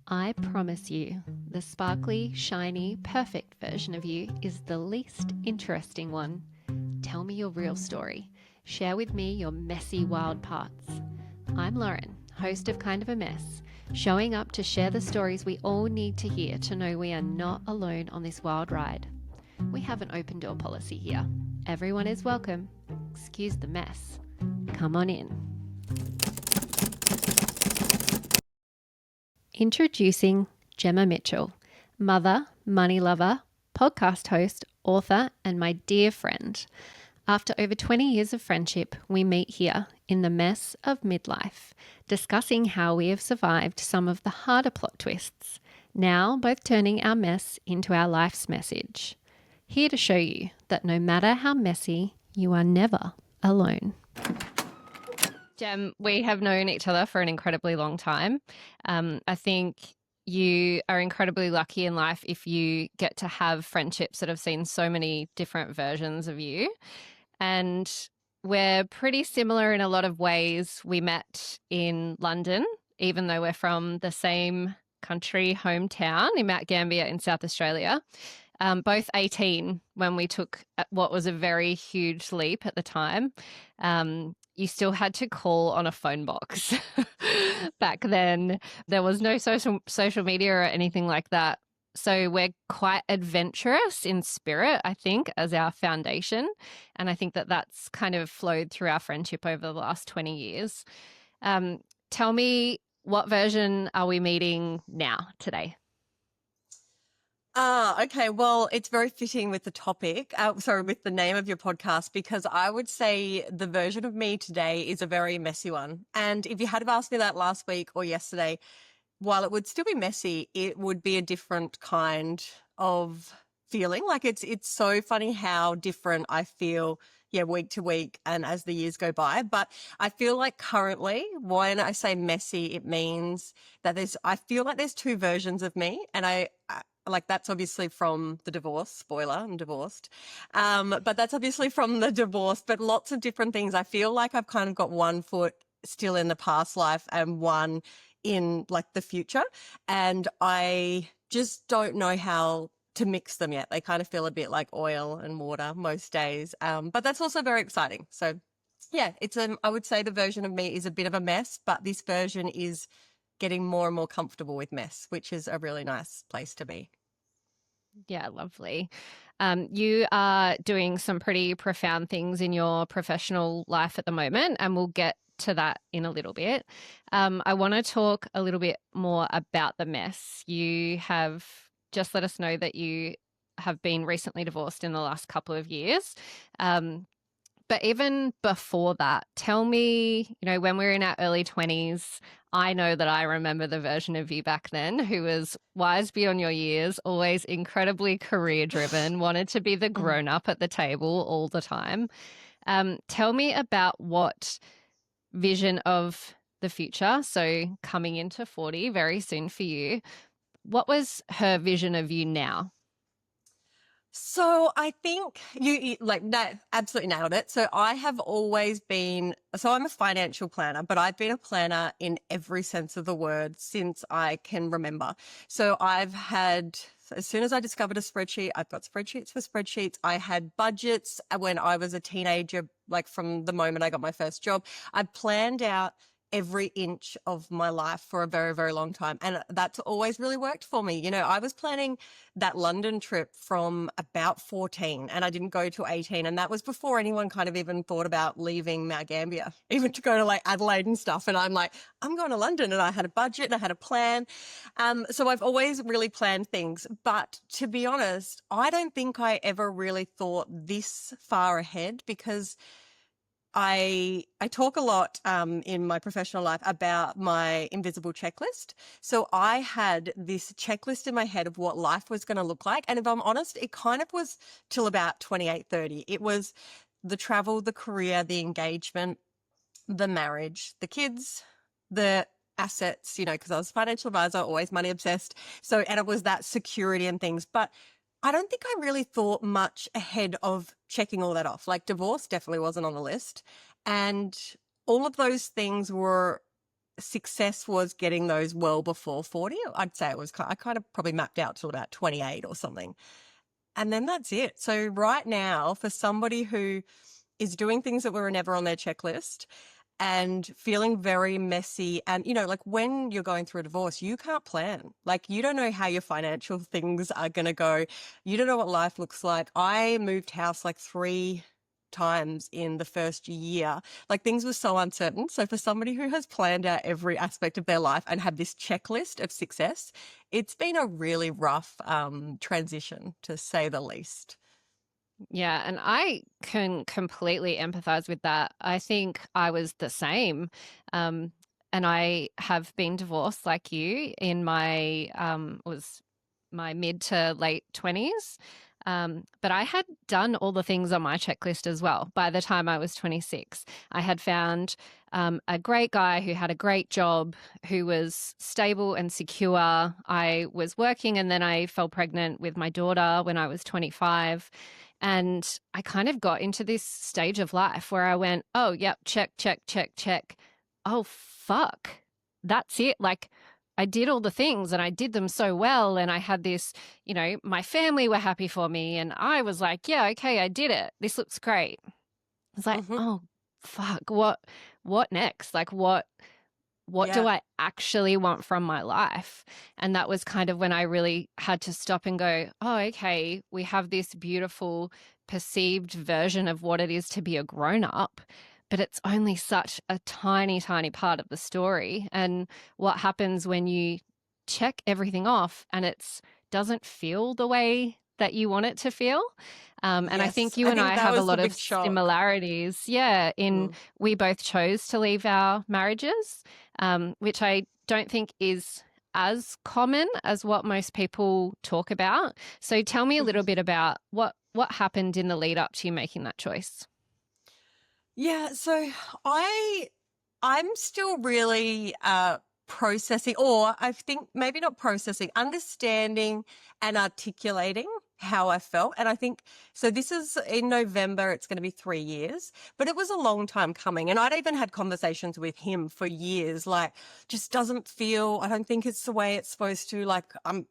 I promise you, the sparkly, shiny, perfect version of you is the least interesting one. Tell me your real story. Share with me your messy, wild parts. I'm Lauren, host of Kind of a Mess, showing up to share the stories we all need to hear to know we are not alone on this wild ride. We have an open door policy here. Everyone is welcome. Excuse the mess. Come on in. Introducing Gemma Mitchell, mother, money lover, podcast host, author, and my dear friend. After over 20 years of friendship, we meet here in the mess of midlife, discussing how we have survived some of the harder plot twists, now both turning our mess into our life's message. Here to show you that no matter how messy, you are never alone. Jem, we have known each other for an incredibly long time. I think you are incredibly lucky in life if you get to have friendships that have seen so many different versions of you. And we're pretty similar in a lot of ways. We met in London, even though we're from the same country, hometown in Mount Gambier in South Australia. Both 18 when we took what was a very huge leap at the time. You still had to call on a phone box. Back then, there was no social media or anything like that. So we're quite adventurous in spirit, I think, as our foundation. And I think that that's kind of flowed through our friendship over the last 20 years. Tell me, what version are we meeting now today? Okay. Well, it's very fitting with the topic, with the name of your podcast, because I would say the version of me today is a very messy one. And if you had have asked me that last week or yesterday, while it would still be messy, it would be a different kind of feeling. Like it's so funny how different I feel, week to week and as the years go by. But I feel like currently when I say messy, it means that I feel like there's two versions of me, and I like that's obviously from the divorce. Spoiler, I'm divorced. But that's obviously from the divorce, but lots of different things. I feel like I've kind of got one foot still in the past life and one in like the future. And I just don't know how to mix them yet. They kind of feel a bit like oil and water most days. But that's also very exciting. So yeah, I would say the version of me is a bit of a mess, but this version is getting more and more comfortable with mess, which is a really nice place to be. Yeah, lovely. You are doing some pretty profound things in your professional life at the moment, and we'll get to that in a little bit. I want to talk a little bit more about the mess. You have just let us know that you have been recently divorced in the last couple of years. But even before that, tell me, when we were in our early 20s, I know that I remember the version of you back then who was wise beyond your years, always incredibly career driven, wanted to be the grown up at the table all the time. Tell me about what vision of the future, so coming into 40 very soon for you, what was her vision of you now? So I think you like that absolutely nailed it. So I have always I'm a financial planner, but I've been a planner in every sense of the word since I can remember. So as soon as I discovered a spreadsheet, I've got spreadsheets for spreadsheets. I had budgets when I was a teenager, like from the moment I got my first job. I planned out every inch of my life for a very, very long time. And that's always really worked for me. I was planning that London trip from about 14 and I didn't go to 18. And that was before anyone kind of even thought about leaving Mount Gambier, even to go to like Adelaide and stuff. And I'm like, I'm going to London, and I had a budget and I had a plan. So I've always really planned things. But to be honest, I don't think I ever really thought this far ahead, because I talk a lot in my professional life about my invisible checklist. So I had this checklist in my head of what life was going to look like. And if I'm honest, it kind of was till about 28, 30. It was the travel, the career, the engagement, the marriage, the kids, the assets, because I was a financial advisor, always money obsessed. So, and it was that security and things. But I don't think I really thought much ahead of checking all that off. Like divorce definitely wasn't on the list. And all of those things were success was getting those well before 40. I'd say I kind of probably mapped out till about 28 or something. And then that's it. So right now, for somebody who is doing things that were never on their checklist and feeling very messy, and, like when you're going through a divorce, you can't plan. Like, you don't know how your financial things are going to go. You don't know what life looks like. I moved house like 3 times in the first year. Like, things were so uncertain. So for somebody who has planned out every aspect of their life and had this checklist of success, it's been a really rough transition, to say the least. Yeah, and I can completely empathize with that. I think I was the same. Um, and I have been divorced like you in my was my mid to late 20s. But I had done all the things on my checklist as well by the time I was 26. I had found a great guy who had a great job, who was stable and secure. I was working and then I fell pregnant with my daughter when I was 25. And I kind of got into this stage of life where I went, oh, yep, check, check, check, check. Oh, fuck. That's it. Like, I did all the things and I did them so well. And I had this, my family were happy for me. And I was like, yeah, okay, I did it. This looks great. It's like, Hmm. oh, fuck. What next? Like, what do Yeah. I actually want from my life? And that was kind of when I really had to stop and go, oh, okay, we have this beautiful perceived version of what it is to be a grown up, but it's only such a tiny, tiny part of the story. And what happens when you check everything off and it doesn't feel the way that you want it to feel? And I Yes. think you I and think I that have a was the lot of big shock. similarities. Yeah, in Mm. we both chose to leave our marriages, which I don't think is as common as what most people talk about. So tell me a little Mhm. bit about what happened in the lead up to you making that choice. Yeah, so I I'm still really processing, or I think maybe not processing, understanding and articulating how I felt. And I think so this is in November, it's going to be 3 years, but it was a long time coming. And I'd even had conversations with him for years, like, just doesn't feel, I don't think it's the way it's supposed to, like, I'm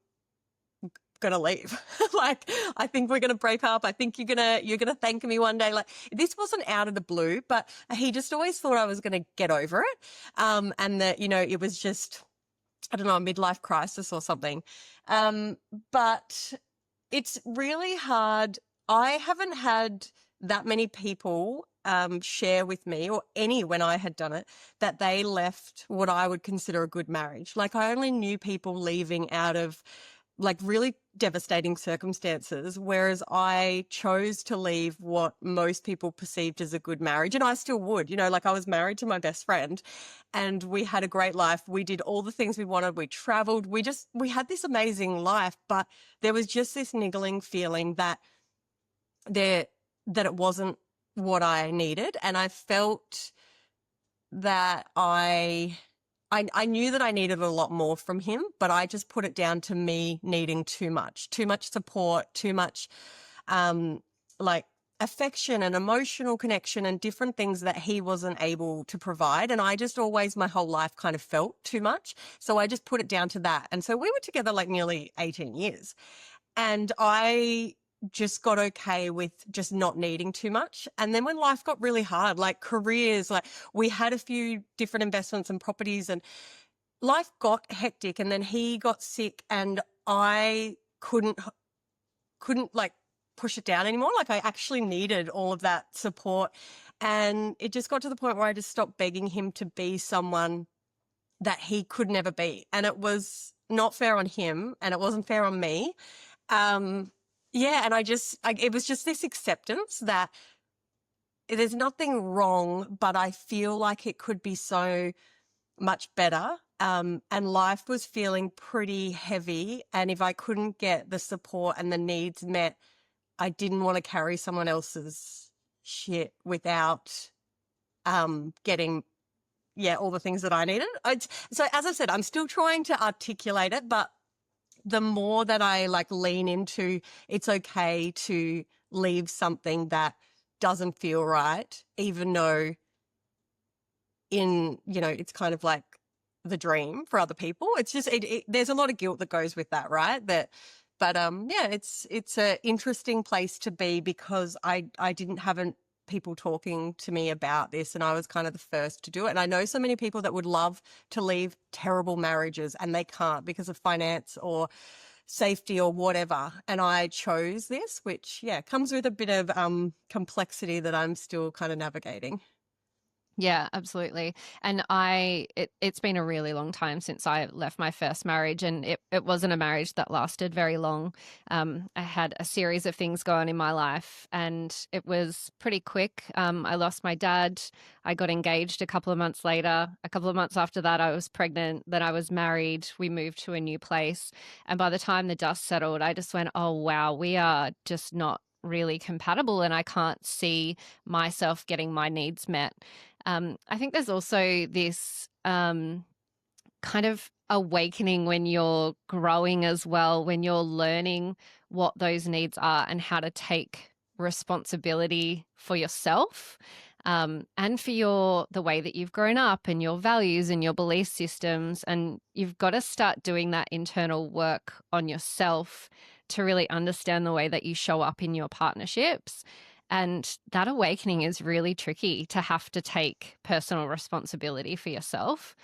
gonna leave. Like, I think we're gonna break up. I think you're gonna thank me one day. Like, this wasn't out of the blue, but he just always thought I was gonna get over it. And that, it was just, I don't know, a midlife crisis or something. Um, but it's really hard. I haven't had that many people share with me, or any when I had done it, that they left what I would consider a good marriage. Like, I only knew people leaving out of like really devastating circumstances, whereas I chose to leave what most people perceived as a good marriage. And I still would, like, I was married to my best friend and we had a great life. We did all the things we wanted. We traveled. We had this amazing life, but there was just this niggling feeling there, that it wasn't what I needed. And I felt that I knew that I needed a lot more from him, but I just put it down to me needing too much support, too much, like, affection and emotional connection and different things that he wasn't able to provide. And I just always, my whole life, kind of felt too much. So I just put it down to that. And so we were together like nearly 18 years. And I just got okay with just not needing too much. And then when life got really hard, like careers, like, we had a few different investments and properties, and life got hectic. And then he got sick and I couldn't like push it down anymore. Like, I actually needed all of that support. And it just got to the point where I just stopped begging him to be someone that he could never be. And it was not fair on him and it wasn't fair on me. Um, yeah, and it was just this acceptance that there's nothing wrong, but I feel like it could be so much better. And life was feeling pretty heavy. And if I couldn't get the support and the needs met, I didn't want to carry someone else's shit without getting, yeah, all the things that I needed. So as I said, I'm still trying to articulate it, but the more that I like lean into, it's okay to leave something that doesn't feel right, even though it's kind of like the dream for other people. It's just, there's a lot of guilt that goes with that, right? But yeah, it's an interesting place to be because I didn't have people talking to me about this, and I was kind of the first to do it. And I know so many people that would love to leave terrible marriages and they can't because of finance or safety or whatever. And I chose this, which, yeah, comes with a bit of complexity that I'm still kind of navigating. Yeah, absolutely. And it's been a really long time since I left my first marriage, and it wasn't a marriage that lasted very long. I had a series of things go on in my life, and it was pretty quick. I lost my dad. I got engaged a couple of months later. A couple of months after that, I was pregnant. Then I was married. We moved to a new place. And by the time the dust settled, I just went, oh, wow, we are just not really compatible, and I can't see myself getting my needs met. I think there's also this kind of awakening when you're growing as well, when you're learning what those needs are and how to take responsibility for yourself, and for the way that you've grown up and your values and your belief systems. And you've got to start doing that internal work on yourself to really understand the way that you show up in your partnerships. And that awakening is really tricky, to have to take personal responsibility for yourself.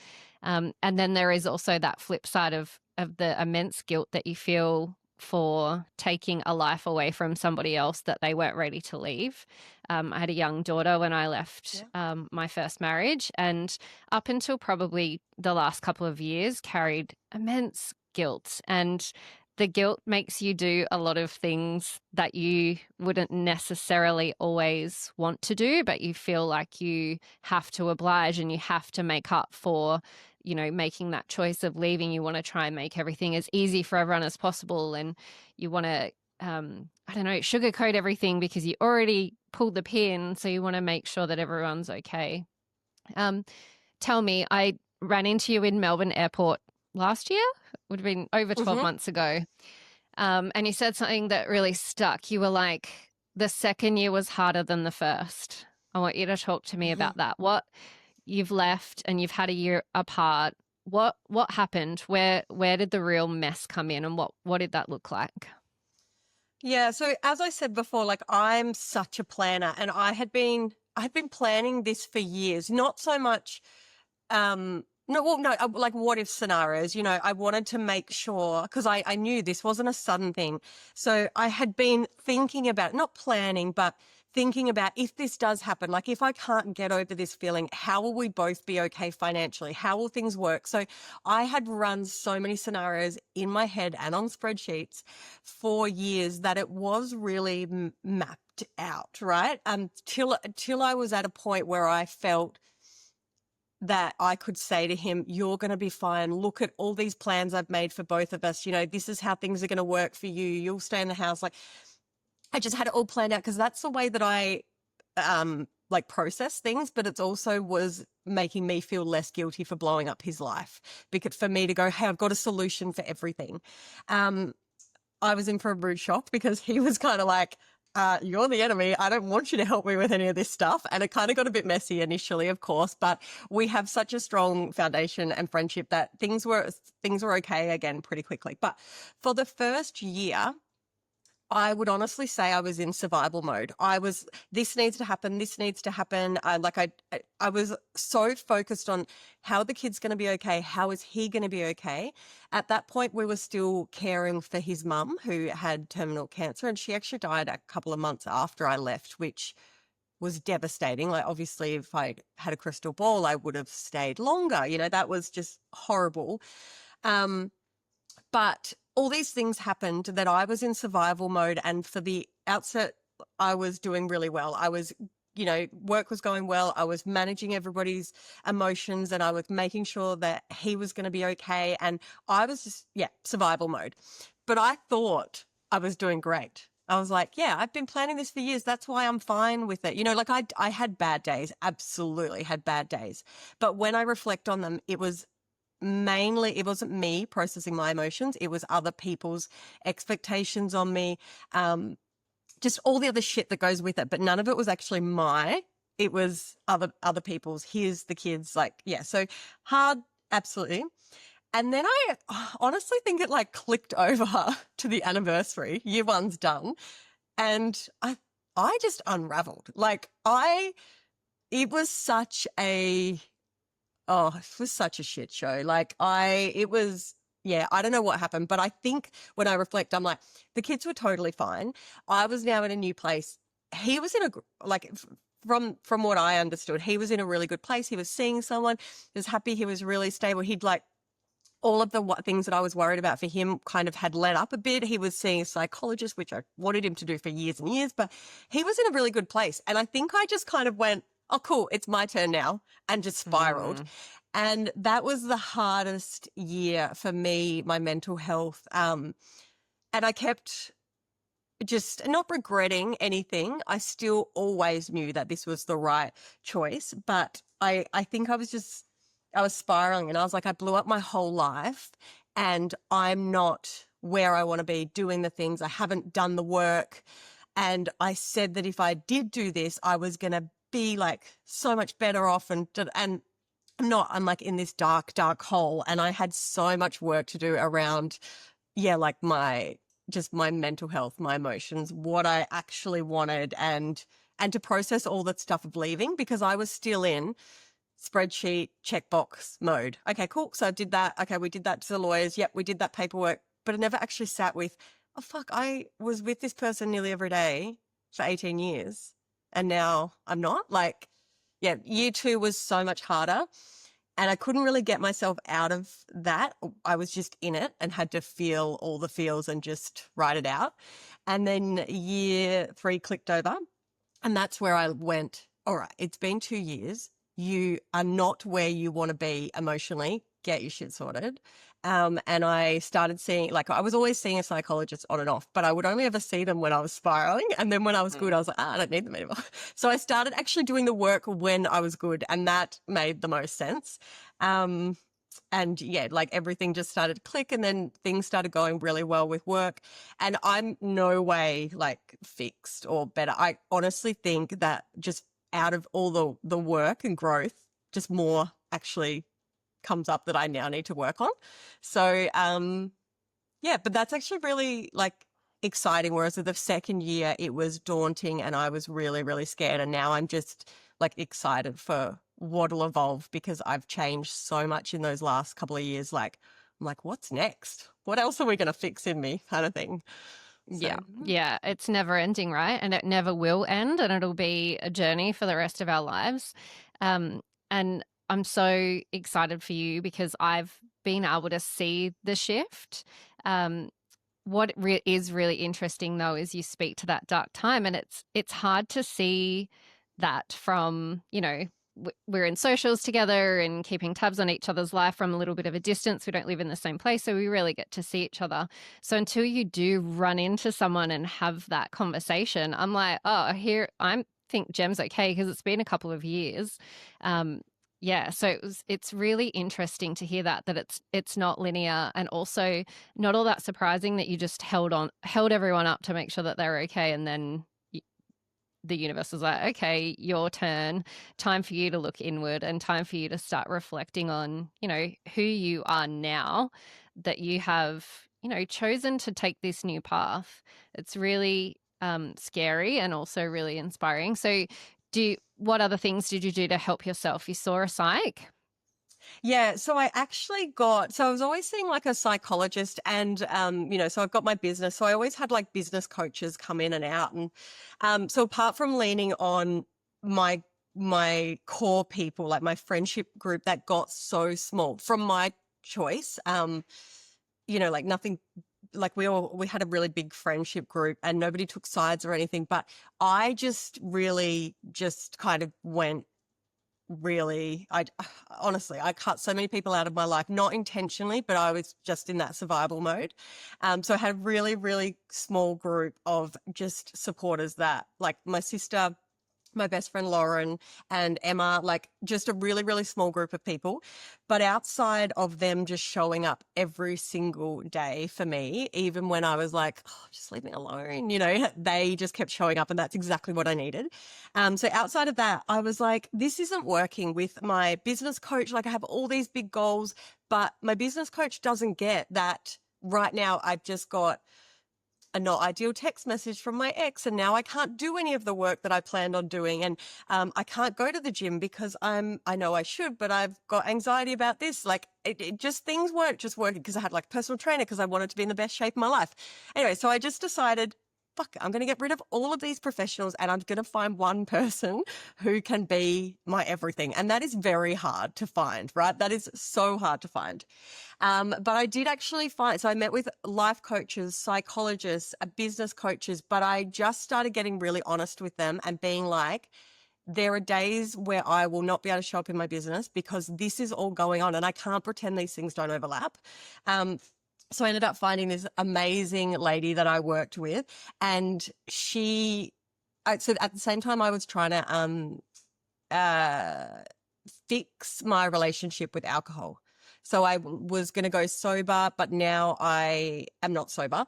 And then there is also that flip side of the immense guilt that you feel for taking a life away from somebody else that they weren't ready to leave. I had a young daughter when I left my first marriage, and up until probably the last couple of years carried immense guilt. And the guilt makes you do a lot of things that you wouldn't necessarily always want to do, but you feel like you have to oblige and you have to make up for, making that choice of leaving. You want to try and make everything as easy for everyone as possible. And you want to, I don't know, sugarcoat everything because you already pulled the pin. So you want to make sure that everyone's okay. Tell me, I ran into you in Melbourne Airport last year. Would have been over 12 months ago. And you said something that really stuck. You were like, the second year was harder than the first. I want you to talk to me about that. What you've left and you've had a year apart. What happened? Where did the real mess come in, and what did that look like? Yeah, so as I said before, like I'm such a planner, and I've been planning this for years, not so much no, well, no, like what if scenarios, I wanted to make sure because I knew this wasn't a sudden thing. So I had been thinking about, not planning, but thinking about if this does happen, like if I can't get over this feeling, how will we both be okay financially? How will things work? So I had run so many scenarios in my head and on spreadsheets for years that it was really mapped out, right? Till I was at a point where I felt that I could say to him, you're going to be fine. Look at all these plans I've made for both of us. This is how things are going to work for you. You'll stay in the house. Like I just had it all planned out because that's the way that I like process things, but it's also was making me feel less guilty for blowing up his life, because for me to go, hey, I've got a solution for everything. I was in for a rude shock because he was kind of like, you're the enemy. I don't want you to help me with any of this stuff. And it kind of got a bit messy initially, of course, but we have such a strong foundation and friendship that things were okay again pretty quickly. But for the first year, I would honestly say I was in survival mode. This needs to happen. This needs to happen. I was so focused on how are the kids going to be okay? How is he going to be okay? At that point, we were still caring for his mum who had terminal cancer, and she actually died a couple of months after I left, which was devastating. Like obviously if I had a crystal ball, I would have stayed longer. That was just horrible. But all these things happened that I was in survival mode. And for the outset, I was doing really well. I was, work was going well. I was managing everybody's emotions, and I was making sure that he was going to be okay. And I was just, survival mode. But I thought I was doing great. I was like, yeah, I've been planning this for years. That's why I'm fine with it. Like I had bad days, absolutely had bad days. But when I reflect on them, it wasn't me processing my emotions. It was other people's expectations on me. Just all the other shit that goes with it. But none of it was actually it was other people's, the kids, like, yeah. So hard absolutely. And then I honestly think it like clicked over to the anniversary. Year one's done. And I just unraveled. It was such a, oh, it was such a shit show. Yeah, I don't know what happened, but I think when I reflect, I'm like, the kids were totally fine. I was now in a new place. He was in from what I understood, he was in a really good place. He was seeing someone, he was happy, he was really stable. He'd like, all of the things that I was worried about for him kind of had let up a bit. He was seeing a psychologist, which I wanted him to do for years and years, but he was in a really good place. And I think I just kind of went, oh, cool, it's my turn now, and just spiraled. And that was the hardest year for me, my mental health. And I kept just not regretting anything. I still always knew that this was the right choice, but I think I was spiraling, and I was like, I blew up my whole life and I'm not where I want to be doing the things. I haven't done the work. And I said that if I did do this, I was going to be like so much better off, and I'm like in this dark, dark hole. And I had so much work to do around, yeah, like just my mental health, my emotions, what I actually wanted, and to process all that stuff of leaving, because I was still in spreadsheet checkbox mode. Okay, cool. So I did that. Okay, we did that to the lawyers. Yep, we did that paperwork, but I never actually sat with, oh fuck, I was with this person nearly every day for 18 years and now I'm not. Like, yeah, year two was so much harder. And I couldn't really get myself out of that. I was just in it and had to feel all the feels and just write it out. And then year three clicked over. And that's where I went, all right, it's been 2 years. You are not where you want to be emotionally. Get your shit sorted. And I started seeing, like, I was always seeing a psychologist on and off, but I would only ever see them when I was spiraling. And then when I was good, I was like, I don't need them anymore. So I started actually doing the work when I was good, and that made the most sense. And yeah, like everything just started to click, and then things started going really well with work. And I'm no way like fixed or better. I honestly think that just out of all the work and growth, just more actually comes up that I now need to work on. So, yeah, but that's actually really like exciting. Whereas the second year it was daunting and I was really, really scared. And now I'm just like excited for what'll evolve, because I've changed so much in those last couple of years. Like, I'm like, what's next? What else are we going to fix in me, kind of thing? Yeah. Yeah. It's never ending, right? And it never will end. And it'll be a journey for the rest of our lives. And I'm so excited for you because I've been able to see the shift. What is really interesting though is you speak to that dark time, and it's hard to see that from, we're in socials together and keeping tabs on each other's life from a little bit of a distance. We don't live in the same place, so we really get to see each other. So until you do run into someone and have that conversation, I'm like, oh, here I think Gem's okay because it's been a couple of years. Yeah, so it's really interesting to hear that it's not linear, and also not all that surprising that you just held everyone up to make sure that they're okay, and then the universe is like, okay, your turn, time for you to look inward and time for you to start reflecting on, who you are now, that you have, chosen to take this new path. It's really scary and also really inspiring. So what other things did you do to help yourself? You saw a psych? Yeah, so I was always seeing like a psychologist, and, so I've got my business. So I always had like business coaches come in and out. And so apart from leaning on my core people, like my friendship group that got so small from my choice, like nothing, like we had a really big friendship group and nobody took sides or anything, but I just really just kind of went, really, honestly, I cut so many people out of my life, not intentionally, but I was just in that survival mode. So I had a really, really small group of just supporters that, like my sister, my best friend Lauren and Emma, like just a really, really small group of people. But outside of them just showing up every single day for me, even when I was like, oh, just leave me alone, they just kept showing up, and that's exactly what I needed. So outside of that, I was like, this isn't working with my business coach. Like I have all these big goals, but my business coach doesn't get that right now I've just got a not ideal text message from my ex, and now I can't do any of the work that I planned on doing, and I can't go to the gym because I know I should, but I've got anxiety about this. Like it just, things weren't just working because I had like a personal trainer because I wanted to be in the best shape of my life. Anyway, so I just decided, fuck, I'm going to get rid of all of these professionals and I'm going to find one person who can be my everything. And that is very hard to find, right? That is so hard to find. But I did actually find, so I met with life coaches, psychologists, business coaches, but I just started getting really honest with them and being like, there are days where I will not be able to show up in my business because this is all going on and I can't pretend these things don't overlap. So I ended up finding this amazing lady that I worked with, and so at the same time I was trying to fix my relationship with alcohol. So I was going to go sober, but now I am not sober,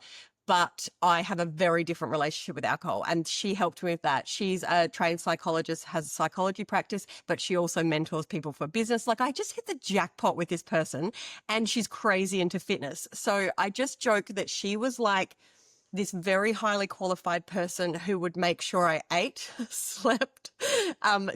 but I have a very different relationship with alcohol. And she helped me with that. She's a trained psychologist, has a psychology practice, but she also mentors people for business. Like I just hit the jackpot with this person, and she's crazy into fitness. So I just joke that she was like this very highly qualified person who would make sure I ate, slept,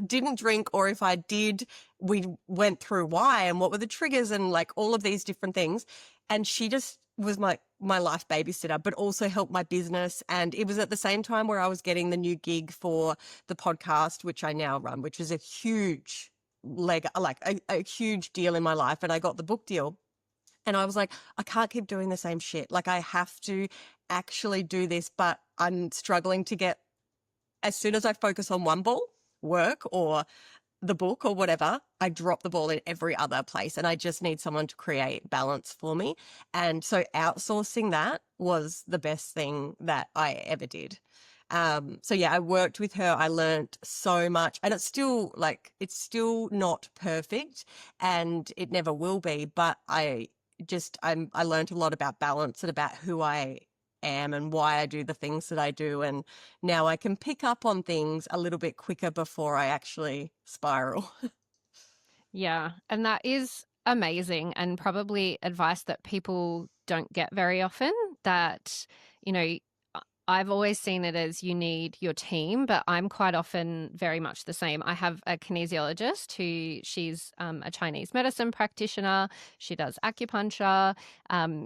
didn't drink, or if I did, we went through why and what were the triggers and like all of these different things. And she just was my life babysitter, but also helped my business. And it was at the same time where I was getting the new gig for the podcast, which I now run, which is a huge a huge deal in my life. And I got the book deal. And I was like, I can't keep doing the same shit. Like I have to actually do this, but I'm struggling to get, as soon as I focus on one ball, work or the book or whatever, I drop the ball in every other place. And I just need someone to create balance for me. And so outsourcing that was the best thing that I ever did. So yeah, I worked with her. I learned so much, and it's still not perfect and it never will be, but I learned a lot about balance and about who I am and why I do the things that I do. And now I can pick up on things a little bit quicker before I actually spiral. Yeah. And that is amazing, and probably advice that people don't get very often. That, you know, I've always seen it as you need your team, but I'm quite often very much the same. I have a kinesiologist she's a Chinese medicine practitioner. She does acupuncture.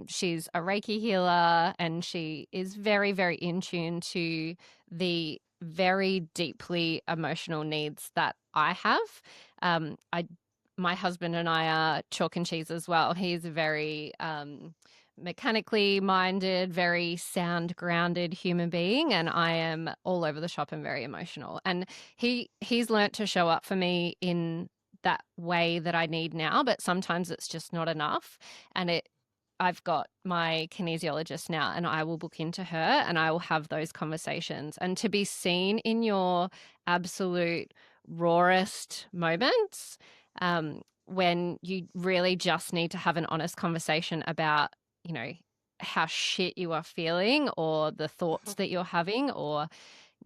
She's a Reiki healer, and she is very, very in tune to the very deeply emotional needs that I have. My husband and I are chalk and cheese as well. He's very mechanically minded, very sound grounded human being, and I am all over the shop and very emotional. And he's learnt to show up for me in that way that I need now, but sometimes it's just not enough. And I've got my kinesiologist now, and I will book into her and I will have those conversations. And to be seen in your absolute rawest moments, when you really just need to have an honest conversation about, you know, how shit you are feeling or the thoughts that you're having or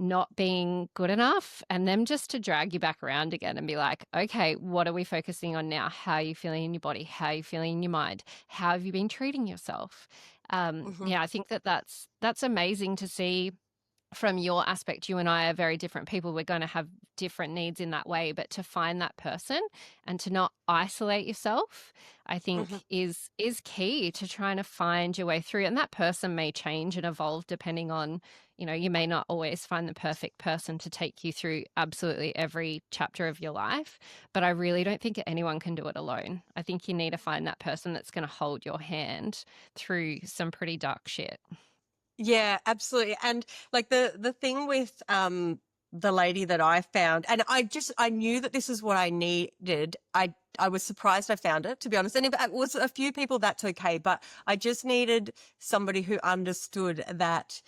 not being good enough, and them just to drag you back around again and be like, okay, what are we focusing on now? How are you feeling in your body? How are you feeling in your mind? How have you been treating yourself? Mm-hmm. Yeah, I think that's amazing to see from your aspect. You and I are very different people. We're going to have different needs in that way, but to find that person and to not isolate yourself, I think Mm-hmm. is key to trying to find your way through. And that person may change and evolve depending on, you know, you may not always find the perfect person to take you through absolutely every chapter of your life, but I really don't think anyone can do it alone. I think you need to find that person that's going to hold your hand through some pretty dark shit. Yeah, absolutely. And like the thing with the lady that I found, and I knew that this is what I needed. I was surprised I found it, to be honest. And if it was a few people, that's okay. But I just needed somebody who understood that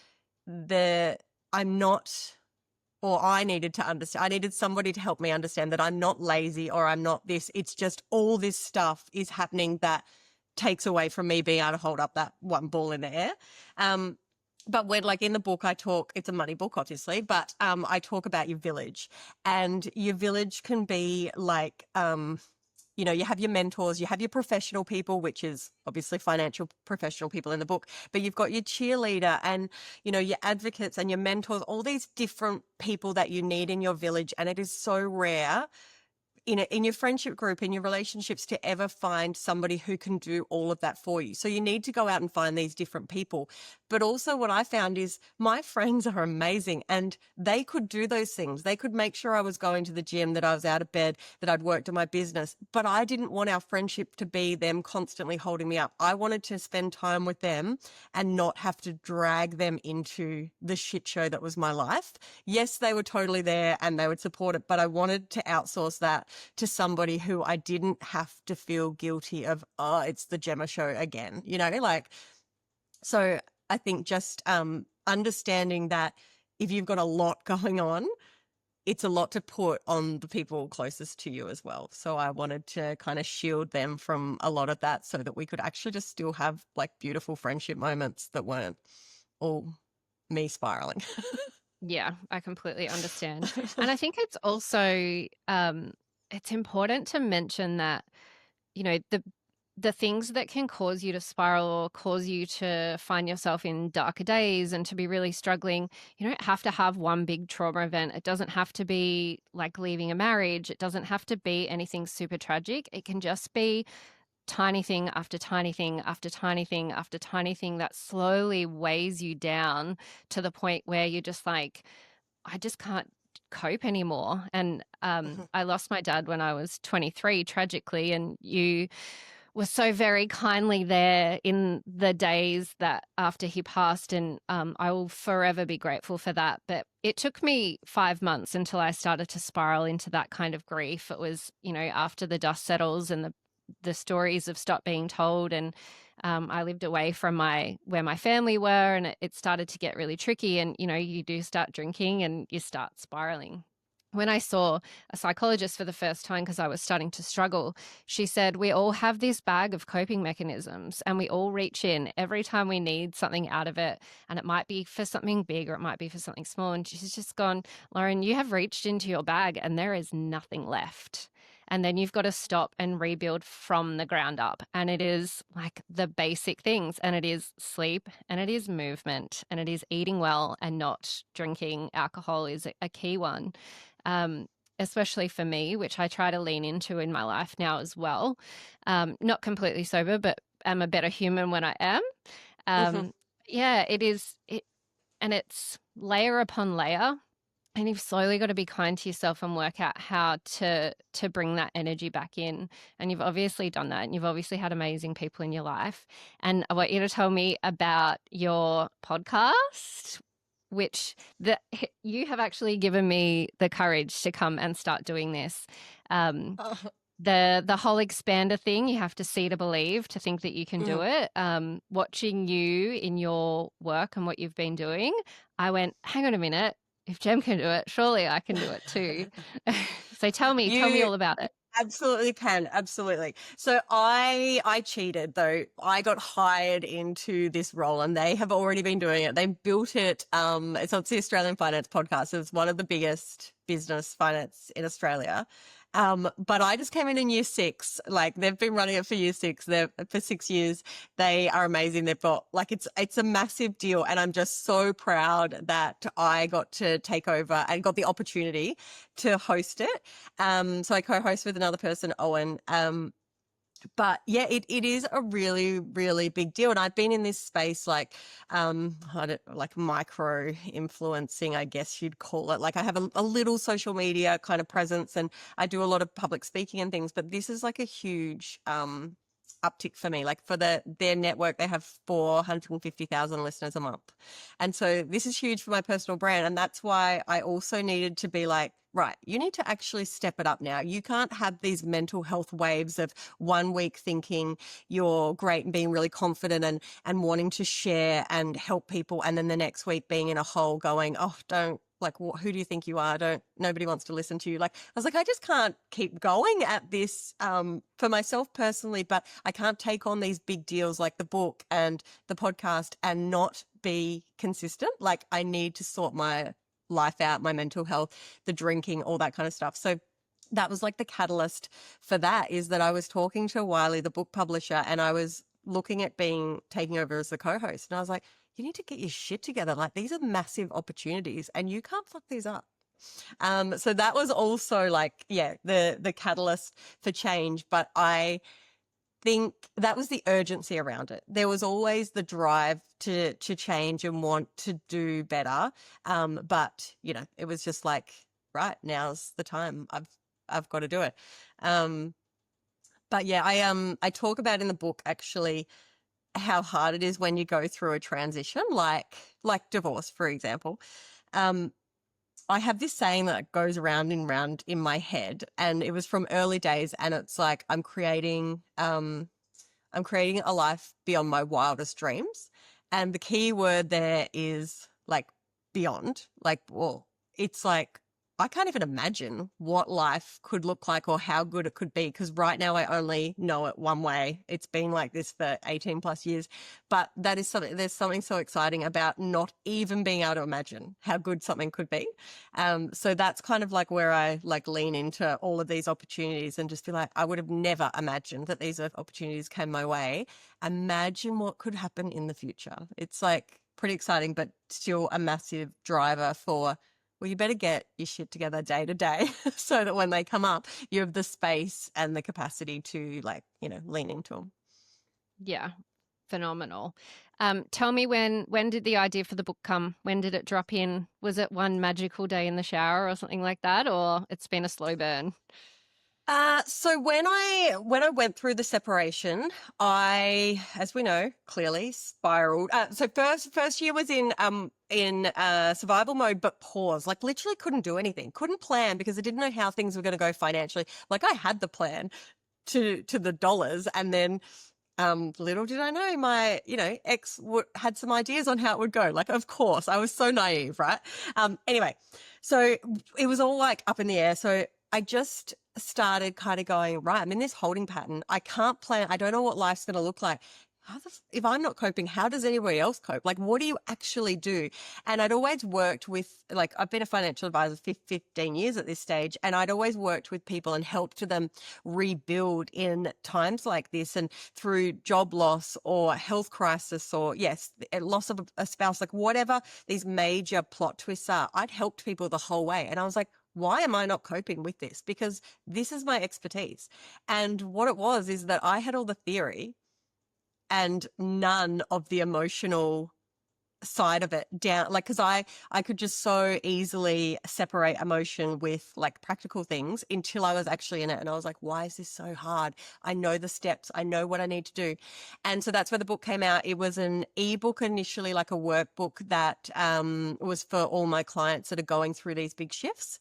I'm not or I needed to understand. I needed somebody to help me understand that I'm not lazy or I'm not this. It's just all this stuff is happening that takes away from me being able to hold up that one ball in the air. Um, but when, like in the book, I talk, it's a money book, obviously, but I talk about your village, and your village can be like, you have your mentors, you have your professional people, which is obviously financial professional people in the book, but you've got your cheerleader and, your advocates and your mentors, all these different people that you need in your village. And it is so rare in your friendship group, in your relationships, to ever find somebody who can do all of that for you. So you need to go out and find these different people. But also what I found is my friends are amazing, and they could do those things. They could make sure I was going to the gym, that I was out of bed, that I'd worked on my business. But I didn't want our friendship to be them constantly holding me up. I wanted to spend time with them and not have to drag them into the shit show that was my life. Yes, they were totally there and they would support it, but I wanted to outsource that to somebody who I didn't have to feel guilty of, oh, it's the Gemma show again, so I think just understanding that if you've got a lot going on, it's a lot to put on the people closest to you as well. So I wanted to kind of shield them from a lot of that so that we could actually just still have like beautiful friendship moments that weren't all me spiraling. Yeah, I completely understand. And I think it's also it's important to mention that, the things that can cause you to spiral or cause you to find yourself in darker days and to be really struggling, you don't have to have one big trauma event. It doesn't have to be like leaving a marriage. It doesn't have to be anything super tragic. It can just be tiny thing after tiny thing after tiny thing after tiny thing that slowly weighs you down to the point where you're just like, I just can't cope anymore. And I lost my dad when I was 23, tragically, and you were so very kindly there in the days that after he passed, and I will forever be grateful for that. But it took me 5 months until I started to spiral into that kind of grief. It was, after the dust settles and the stories have stopped being told, and I lived away from where my family were, and it started to get really tricky. And you do start drinking and you start spiraling. When I saw a psychologist for the first time, because I was starting to struggle, she said, we all have this bag of coping mechanisms and we all reach in every time we need something out of it. And it might be for something big or it might be for something small. And she's just gone, Lauren, you have reached into your bag and there is nothing left. And then you've got to stop and rebuild from the ground up. And it is like the basic things. And it is sleep, and it is movement, and it is eating well and not drinking. Alcohol is a key one, especially for me, which I try to lean into in my life now as well. Not completely sober, but I'm a better human when I am. Mhm. Yeah, and it's layer upon layer. And you've slowly got to be kind to yourself and work out how to bring that energy back in. And you've obviously done that. And you've obviously had amazing people in your life. And I want you to tell me about your podcast, which you have actually given me the courage to come and start doing this. Oh. The whole expander thing, you have to see to believe, to think that you can do Mm. it. Watching you in your work and what you've been doing, I went, hang on a minute. If Jem can do it, surely I can do it too. So tell me You all about it. absolutely can. Absolutely. So I cheated though. I got hired into this role and they have already been doing it. They built it. It's the Australian Finance Podcast. It's one of the biggest business finance in Australia. But I just came in year 6. Like they've been running it for year 6. They're for 6 years. They are amazing. They've got like, it's a massive deal. And I'm just so proud that I got to take over and got the opportunity to host it. So I co-host with another person, Owen. But yeah, it is a really, really big deal. And I've been in this space like micro influencing, I guess you'd call it. Like I have a little social media kind of presence and I do a lot of public speaking and things, but this is like a huge uptick for me. Like for their network, they have 450,000 listeners a month. And so this is huge for my personal brand. And that's why I also needed to be like, right, you need to actually step it up now. You can't have these mental health waves of one week thinking you're great and being really confident and wanting to share and help people. And then the next week being in a hole going, oh, like, who do you think you are? Nobody wants to listen to you. Like, I was like, I just can't keep going at this, for myself personally, but I can't take on these big deals like the book and the podcast and not be consistent. Like, I need to sort my life out, my mental health, the drinking, all that kind of stuff. So that was like the catalyst for that, is that I was talking to Wiley, the book publisher, and I was looking at taking over as the co-host. And I was like, you need to get your shit together. Like, these are massive opportunities and you can't fuck these up. So that was also like, yeah, the catalyst for change. But I think that was the urgency around it. There was always the drive to change and want to do better. But you know, it was just like, right, now's the time. I've got to do it. But yeah, I talk about in the book actually how hard it is when you go through a transition, like divorce, for example. I have this saying that goes round and round in my head, and it was from early days, and it's like, I'm creating a life beyond my wildest dreams. And the key word there is like beyond. Like, well, it's like, I can't even imagine what life could look like or how good it could be, because right now I only know it one way. It's been like this for 18 plus years. But that is something, there's something so exciting about not even being able to imagine how good something could be. So that's kind of like where I like lean into all of these opportunities and just be like, I would have never imagined that these opportunities came my way. Imagine what could happen in the future. It's like pretty exciting, but still a massive driver for, well, you better get your shit together day to day so that when they come up, you have the space and the capacity to, like, you know, lean into them. Yeah, phenomenal. Tell me, when did the idea for the book come? When did it drop in? Was it one magical day in the shower or something like that, or it's been a slow burn? So when I went through the separation, I, as we know, clearly spiraled. So first year was in survival mode, but pause. Like, literally couldn't do anything, couldn't plan, because I didn't know how things were going to go financially. Like, I had the plan to the dollars, and then little did I know, my, you know, ex had some ideas on how it would go. Like, of course, I was so naive, right? Anyway, so it was all like up in the air. So I just started kind of going, right, I'm in this holding pattern. I can't plan. I don't know what life's going to look like. If I'm not coping, how does anybody else cope? Like, what do you actually do? And I'd always worked with, like, I've been a financial advisor for 15 years at this stage, and I'd always worked with people and helped them rebuild in times like this, and through job loss or health crisis, or yes, loss of a spouse, like whatever these major plot twists are, I'd helped people the whole way. And I was like, why am I not coping with this? Because this is my expertise. And what it was is that I had all the theory and none of the emotional side of it down. Like, because I could just so easily separate emotion with like practical things until I was actually in it. And I was like, why is this so hard? I know the steps. I know what I need to do. And so that's where the book came out. It was an ebook initially, like a workbook that was for all my clients that are going through these big shifts.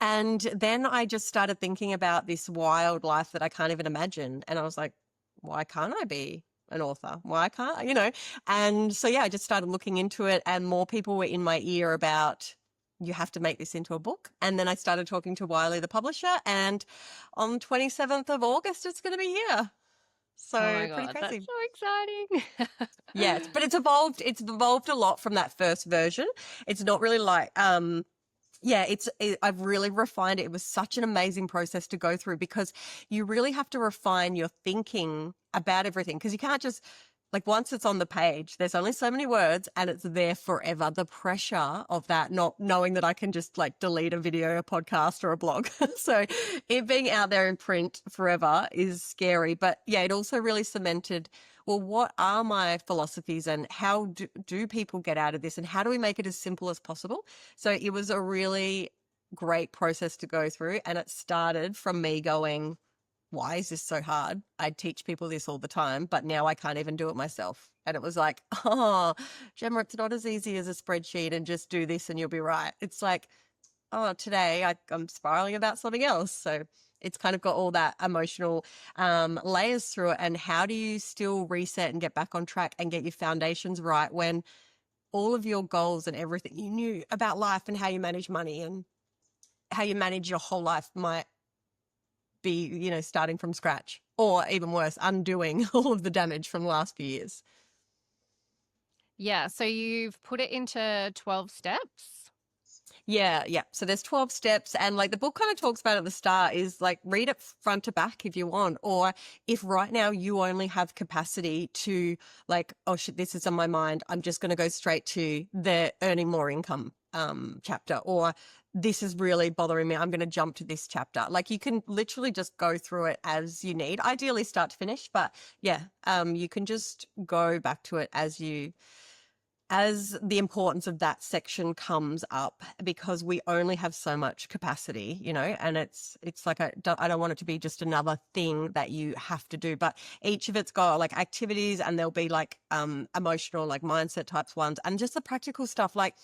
And then I just started thinking about this wild life that I can't even imagine. And I was like, why can't I be an author? Why can't, you know? And so, yeah, I just started looking into it, and more people were in my ear about, you have to make this into a book. And then I started talking to Wiley, the publisher, and on 27th of August, it's going to be here. So Oh my pretty God, crazy. that's so exciting. Yes, but it's evolved a lot from that first version. It's not really like, yeah, I've really refined it. It was such an amazing process to go through, because you really have to refine your thinking about everything, because you can't just, like, once it's on the page, there's only so many words and it's there forever. The pressure of that, not knowing that I can just like delete a video, a podcast, or a blog. So it being out there in print forever is scary. But yeah, it also really cemented, well, what are my philosophies, and how do people get out of this, and how do we make it as simple as possible? So it was a really great process to go through. And it started from me going, why is this so hard? I teach people this all the time, but now I can't even do it myself. And it was like, oh, Gemma, it's not as easy as a spreadsheet and just do this and you'll be right. It's like, oh, today I'm spiraling about something else. So it's kind of got all that emotional layers through it. And how do you still reset and get back on track and get your foundations right when all of your goals and everything you knew about life and how you manage money and how you manage your whole life might be, starting from scratch, or even worse, undoing all of the damage from the last few years. Yeah. So you've put it into 12 steps. Yeah. So there's 12 steps, and like the book kind of talks about at the start is like read it front to back if you want, or if right now you only have capacity to like, oh shit, this is on my mind, I'm just going to go straight to the earning more income chapter, or this is really bothering me, I'm going to jump to this chapter. Like you can literally just go through it as you need, ideally start to finish, but yeah, you can just go back to it as the importance of that section comes up, because we only have so much capacity, and it's like I don't want it to be just another thing that you have to do, but each of it's got like activities, and there'll be like emotional, like mindset types ones, and just the practical stuff like,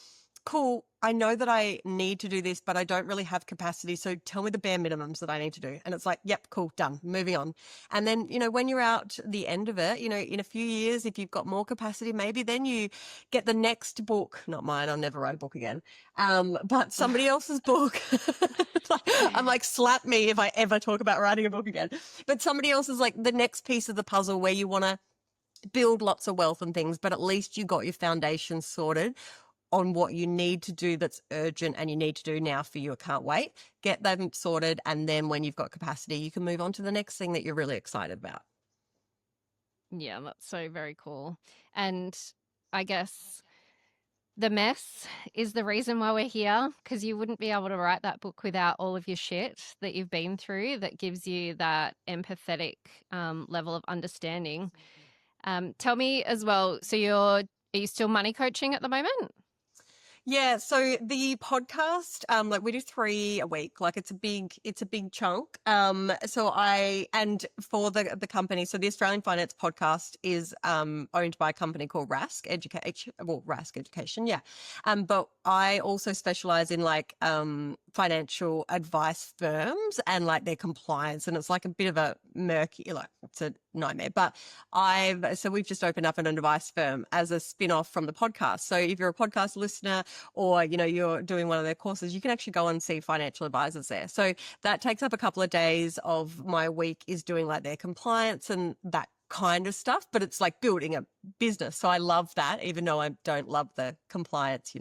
cool, I know that I need to do this, but I don't really have capacity. So tell me the bare minimums that I need to do. And it's like, yep, cool, done, moving on. And then, when you're out the end of it, in a few years, if you've got more capacity, maybe then you get the next book, not mine, I'll never write a book again, but somebody else's book. I'm like, slap me if I ever talk about writing a book again. But somebody else is like the next piece of the puzzle where you want to build lots of wealth and things, but at least you got your foundation sorted on what you need to do that's urgent and you need to do now for you. I can't wait. Get them sorted. And then when you've got capacity, you can move on to the next thing that you're really excited about. Yeah, that's so very cool. And I guess the mess is the reason why we're here, because you wouldn't be able to write that book without all of your shit that you've been through that gives you that empathetic level of understanding. Tell me as well, so are you still money coaching at the moment? Yeah, so the podcast, like we do 3 a week, like it's a big chunk. And for the company, so the Australian Finance Podcast is owned by a company called Rask Education, yeah. But I also specialize in like financial advice firms and like their compliance, and it's like a bit of a murky, like it's a nightmare. But we've just opened up an advice firm as a spin-off from the podcast. So if you're a podcast listener, or you're doing one of their courses, you can actually go and see financial advisors there. So that takes up a couple of days of my week, is doing like their compliance and that kind of stuff, but it's like building a business. So I love that, even though I don't love the compliance,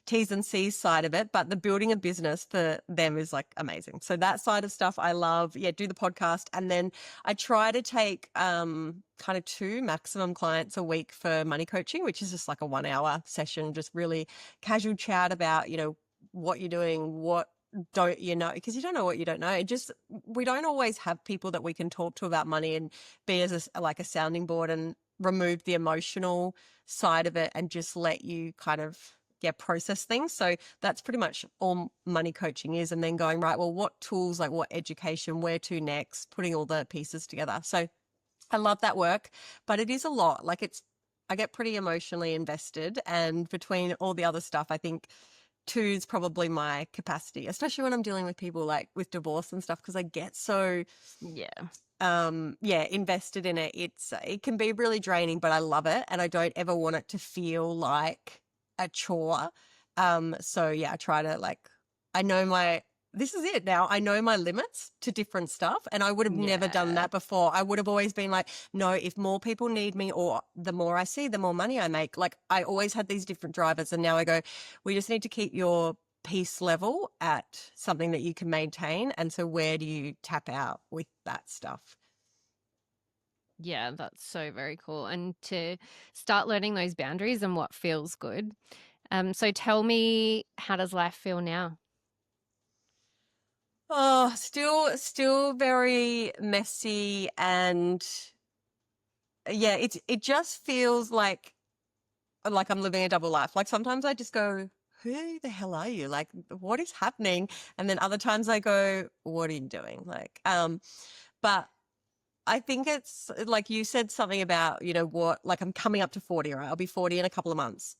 T's and C's side of it, but the building a business for them is like amazing. So that side of stuff I love. Yeah, do the podcast. And then I try to take kind of 2 maximum clients a week for money coaching, which is just like a 1-hour session, just really casual chat about, what you're doing, what don't you know, because you don't know what you don't know. We don't always have people that we can talk to about money and be as like a sounding board, and remove the emotional side of it and just let you kind of process things. So that's pretty much all money coaching is. And then going, right, well, what tools, like what education, where to next, putting all the pieces together. So I love that work, but it is a lot. Like I get pretty emotionally invested, and between all the other stuff, I think 2 is probably my capacity, especially when I'm dealing with people like with divorce and stuff, because I get so invested in it. It can be really draining, but I love it, and I don't ever want it to feel like a chore. I try to this is it now. I know my limits to different stuff, and I would have never done that before. I would have always been like, no, if more people need me, or the more I see, the more money I make. Like I always had these different drivers, and now I go, we just need to keep your peace level at something that you can maintain. And so where do you tap out with that stuff? Yeah, that's so very cool. And to start learning those boundaries and what feels good. So tell me, how does life feel now? Oh, still very messy, and yeah, it just feels like I'm living a double life. Like sometimes I just go, who the hell are you? Like, what is happening? And then other times I go, what are you doing? Like, but I think it's like you said something about, like I'm coming up to 40, right? I'll be 40 in a couple of months.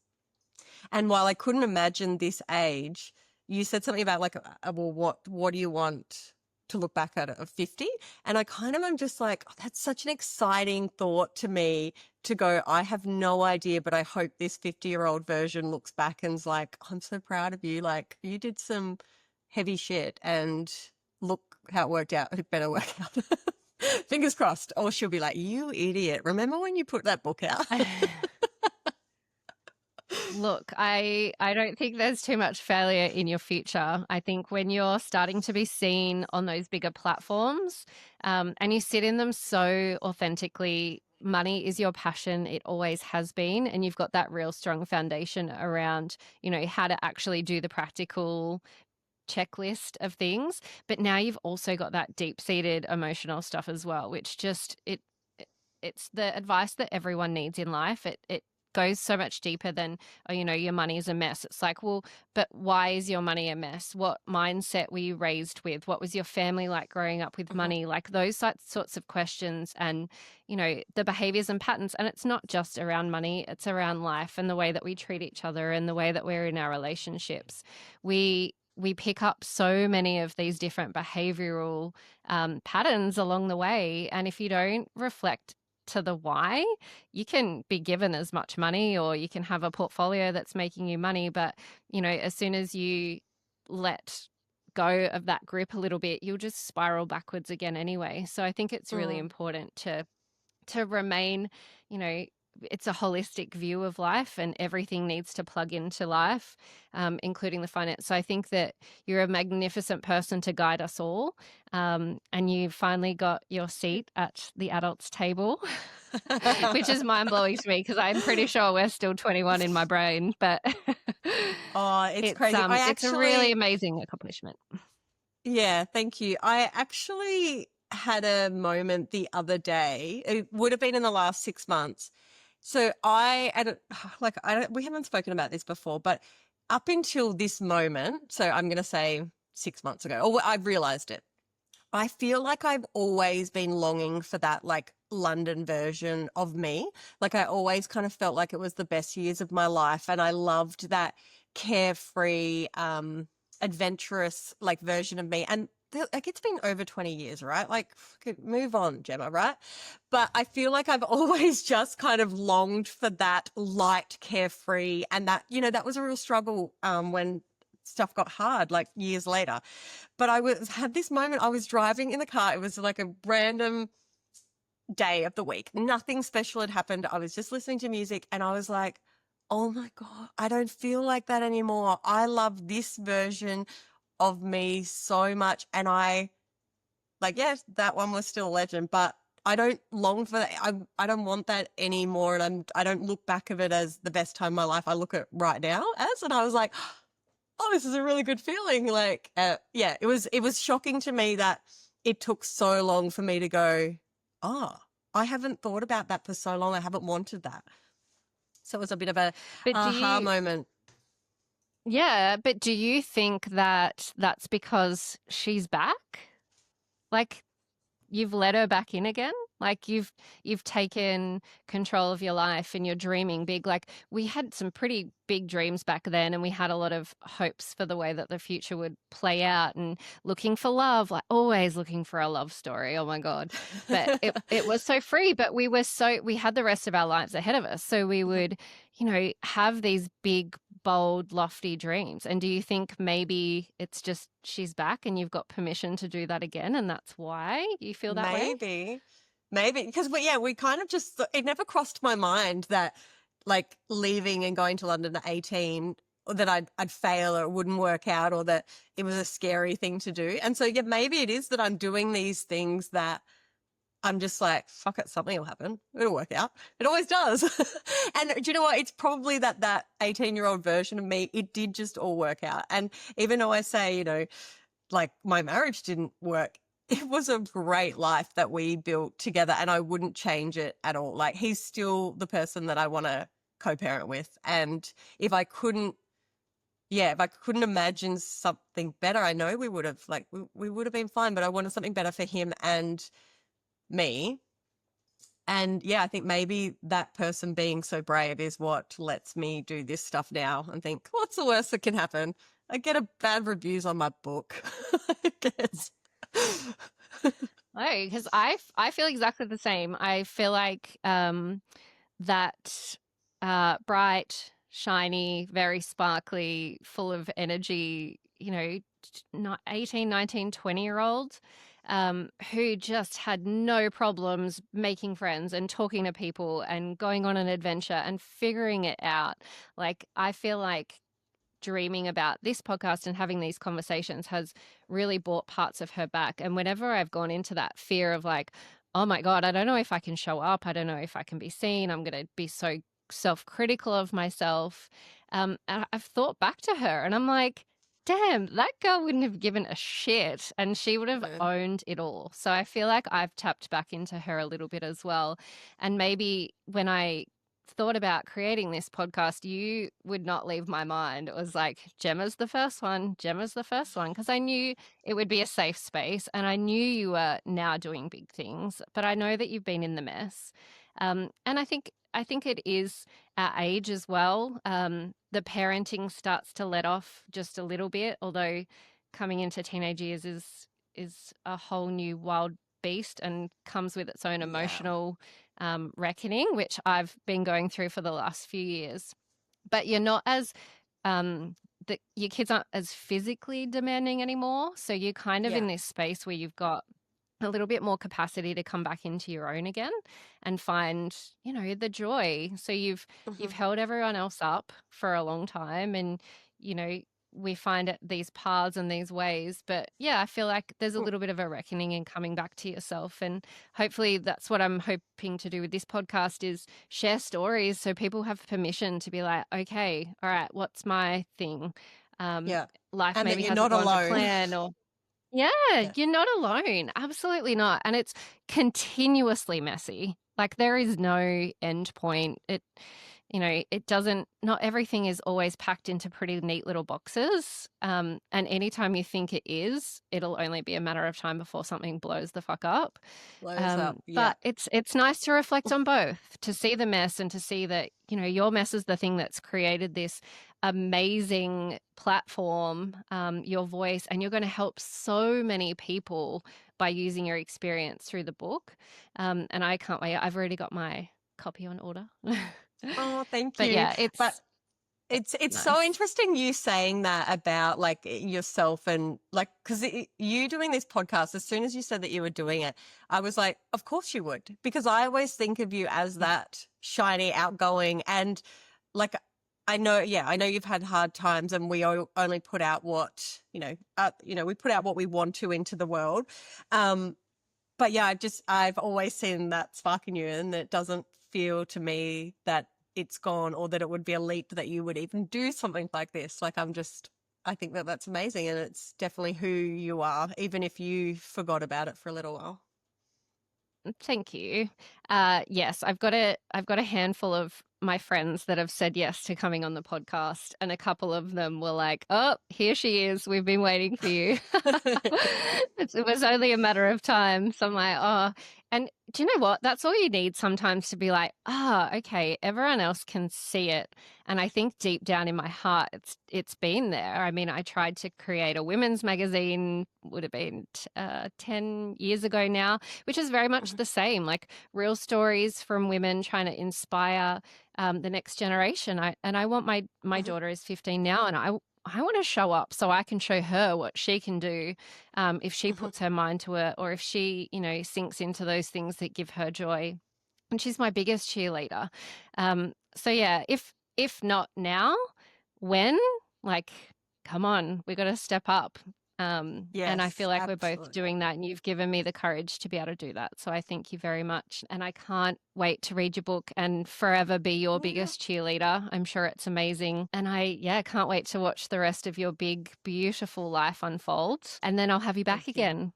And while I couldn't imagine this age, you said something about like, well, what do you want to look back at it of 50. And I kind of am just like, oh, that's such an exciting thought to me to go, I have no idea, but I hope this 50-year-old version looks back and's like, I'm so proud of you. Like, you did some heavy shit and look how it worked out. It better work out. Fingers crossed. Or she'll be like, you idiot. Remember when you put that book out? Look, I don't think there's too much failure in your future. I think when you're starting to be seen on those bigger platforms, and you sit in them so authentically, money is your passion. It always has been. And you've got that real strong foundation around, how to actually do the practical checklist of things. But now you've also got that deep-seated emotional stuff as well, which it's the advice that everyone needs in life. It goes so much deeper than, your money is a mess. It's like, well, but why is your money a mess? What mindset were you raised with? What was your family like growing up with money? Like those sorts of questions and, the behaviors and patterns. And it's not just around money, it's around life and the way that we treat each other and the way that we're in our relationships. We pick up so many of these different behavioral patterns along the way. And if you don't reflect to the why, you can be given as much money or you can have a portfolio that's making you money. But, as soon as you let go of that grip a little bit, you'll just spiral backwards again anyway. So I think it's really important to remain, it's a holistic view of life and everything needs to plug into life, including the finance. So I think that you're a magnificent person to guide us all. And you finally got your seat at the adults table, which is mind-blowing to me because I'm pretty sure we're still 21 in my brain. But oh, it's crazy. It's a really amazing accomplishment. Yeah, thank you. I actually had a moment the other day. It would have been in the last 6 months. So we haven't spoken about this before, but up until this moment, so I'm going to say 6 months ago, or I've realized it. I feel like I've always been longing for that like London version of me. Like I always kind of felt like it was the best years of my life. And I loved that carefree, adventurous like version of me. And like it's been over 20 years, right? Like move on, Gemma, right? But I feel like I've always just kind of longed for that light, carefree, and that, that was a real struggle when stuff got hard, like years later. But had this moment, I was driving in the car. It was like a random day of the week. Nothing special had happened. I was just listening to music and I was like, oh my God, I don't feel like that anymore. I love this version of me so much. And yes, that one was still a legend, but I don't long for that. I don't want that anymore. And I don't look back of it as the best time of my life. I look at right now and I was like, oh, this is a really good feeling. Like, it was shocking to me that it took so long for me to go, oh, I haven't thought about that for so long. I haven't wanted that. So it was a bit of a aha moment. Yeah, but do you think that that's because she's back? Like you've let her back in again? Like you've taken control of your life and you're dreaming big. Like we had some pretty big dreams back then and we had a lot of hopes for the way that the future would play out and looking for love, like always looking for a love story. Oh my God. But it was so free, but we had the rest of our lives ahead of us. So we would, have these big, bold, lofty dreams. And do you think maybe it's just she's back and you've got permission to do that again and that's why you feel that way? Maybe because we kind of just, it never crossed my mind that like leaving and going to London at 18 or that I'd fail or it wouldn't work out or that it was a scary thing to do. And so maybe it is that I'm doing these things that I'm just like, fuck it, something will happen. It'll work out. It always does. And do you know what? It's probably that 18-year-old version of me, it did just all work out. And even though I say, like my marriage didn't work, it was a great life that we built together and I wouldn't change it at all. Like he's still the person that I want to co-parent with. And if I couldn't imagine something better, I know we would have we would have been fine, but I wanted something better for him and me. And I think maybe that person being so brave is what lets me do this stuff now and think, what's the worst that can happen? I get a bad reviews on my book. I guess. No, because I feel exactly the same. I feel like that bright, shiny, very sparkly, full of energy, 18, 19, 20-year-old who just had no problems making friends and talking to people and going on an adventure and figuring it out. Like, I feel like dreaming about this podcast and having these conversations has really brought parts of her back. And whenever I've gone into that fear of like, oh my God, I don't know if I can show up, I don't know if I can be seen, I'm going to be so self-critical of myself. I've thought back to her and I'm like, damn, that girl wouldn't have given a shit and she would have Yeah. owned it all. So I feel like I've tapped back into her a little bit as well. And maybe when I thought about creating this podcast, you would not leave my mind. It was like, Gemma's the first one, Gemma's the first one, because I knew it would be a safe space and I knew you were now doing big things, but I know that you've been in the mess. And I think it is our age as well. The parenting starts to let off just a little bit, although coming into teenage years is a whole new wild beast and comes with its own Yeah. emotional reckoning, which I've been going through for the last few years. But you're not as your kids aren't as physically demanding anymore, so you're kind of Yeah. in this space where you've got a little bit more capacity to come back into your own again and find, the joy. So you've Mhm. held everyone else up for a long time, and you know we find it these paths and these ways. But yeah, I feel like there's a Mm. little bit of a reckoning in coming back to yourself, and hopefully that's what I'm hoping to do with this podcast is share stories so people have permission to be like, okay, all right, what's my thing? um Yeah. Life And that maybe you're hasn't not gone to alone. plan, or yeah, Yeah. you're not alone. Absolutely not. And it's continuously messy. Like there is no end point. It doesn't, not everything is always packed into pretty neat little boxes. And anytime you think it is, it'll only be a matter of time before something blows the fuck up. Blows up. Yeah. But it's nice to reflect on both, to see the mess and to see that, your mess is the thing that's created this amazing platform, your voice, and you're going to help so many people by using your experience through the book. And I can't wait. I've already got my copy on order. Oh, thank But you. yeah, But it's it's so nice. interesting you saying that about like yourself and like because you doing this podcast. As soon as you said that you were doing it, I was like, of course you would, because I always think of you as Yeah. that shiny, outgoing, and like I know you've had hard times, and we only put out what we put out what we want to into the world. Um, but yeah, I've always seen that spark in you, and it doesn't feel to me that it's gone or that it would be a leap that you would even do something like this. Like I think that that's amazing, and it's definitely who you are, even if you forgot about it for a little while. Thank you. Yes, I've got a handful of my friends that have said yes to coming on the podcast, and a couple of them were like, "Oh, here she is. We've been waiting for you." It was only a matter of time. So I'm like, "Oh," and do you know what? That's all you need sometimes to be like, okay, everyone else can see it." And I think deep down in my heart, it's been there. I mean, I tried to create a women's magazine, would have been 10 years ago now, which is very much the same, like real stories from women trying to inspire the next generation. I want my daughter is 15 now, and I want to show up so I can show her what she can do if she puts her mind to it, or if she, sinks into those things that give her joy. And she's my biggest cheerleader. So yeah, if not now, when? Like, come on, we got to step up. And I Yes, feel like we're both absolutely. doing that, and you've given me the courage to be able to do that. So I thank you very much. And I can't wait to read your book and forever be your biggest cheerleader. I'm sure it's amazing. And I can't wait to watch the rest of your big, beautiful life unfold. And then I'll have you back Thank you. again.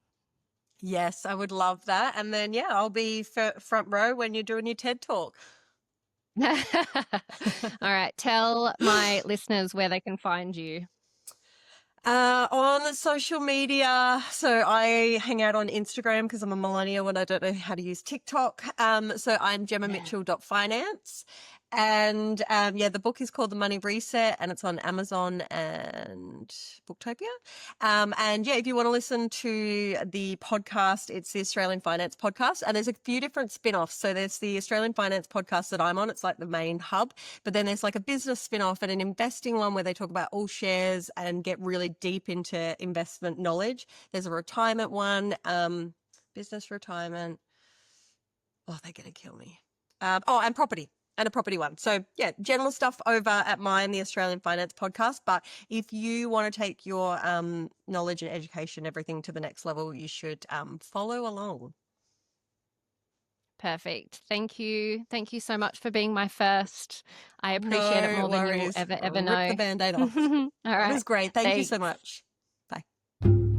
Yes, I would love that. And then, yeah, I'll be front row when you're doing your TED talk. All right. Tell my listeners where they can find you. On social media, so I hang out on Instagram because I'm a millennial and I don't know how to use TikTok. So I'm Yeah. gemmamitchell.finance, And yeah, the book is called The Money Reset, and it's on Amazon and Booktopia. And yeah, if you want to listen to the podcast, it's the Australian Finance Podcast. And there's a few different spin-offs. So there's the Australian Finance Podcast that I'm on. It's like the main hub. But then there's like a business spin-off and an investing one where they talk about all shares and get really deep into investment knowledge. There's a retirement one, business retirement. Oh, they're going to kill me. And property. And a property one. So yeah, general stuff over at mine, the Australian Finance Podcast. But if you want to take your knowledge and education, everything to the next level, you should follow along. Perfect. Thank you. Thank you so much for being my first. I appreciate it more than you will ever know. Rip the Band-Aid off. All right. It was great. Thank you so much. Bye.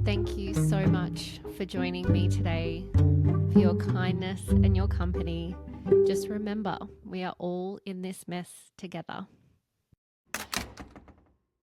Thank you so much for joining me today, for your kindness and your company. Just remember, we are all in this mess together.